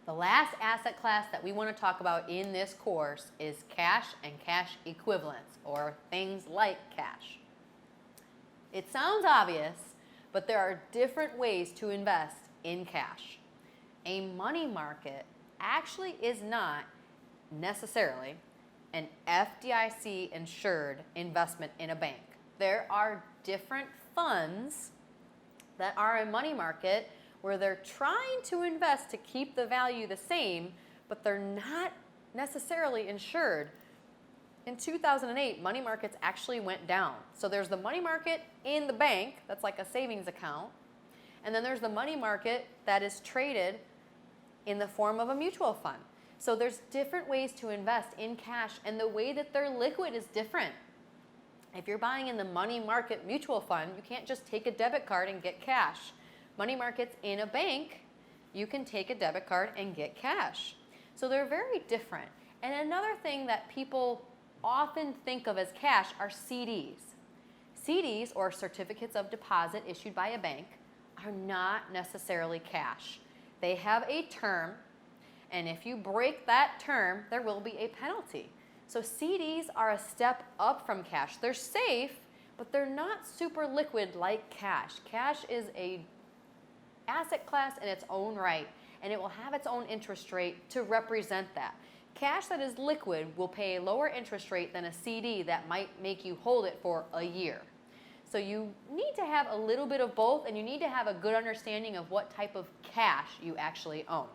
The last asset class that we want to talk about in this course is cash and cash equivalents, or things like cash. It sounds obvious, but there are different ways to invest in cash. A money market actually is not necessarily an FDIC insured investment in a bank. There are different funds that are a money market where they're trying to invest to keep the value the same, but they're not necessarily insured. In 2008, money markets actually went down. So there's the money market in the bank, that's like a savings account, and then there's the money market that is traded in the form of a mutual fund. So there's different ways to invest in cash, and the way that they're liquid is different. If you're buying in the money market mutual fund, you can't just take a debit card and get cash. Money markets in a bank, you can take a debit card and get cash. So they're very different. And another thing that people often think of as cash are CDs. CDs, or certificates of deposit issued by a bank, are not necessarily cash. They have a term, and if you break that term, there will be a penalty. So CDs are a step up from cash. They're safe, but they're not super liquid like cash. Cash is a asset class in its own right, and it will have its own interest rate to represent that. Cash that is liquid will pay a lower interest rate than a CD that might make you hold it for a year. So you need to have a little bit of both, and you need to have a good understanding of what type of cash you actually own.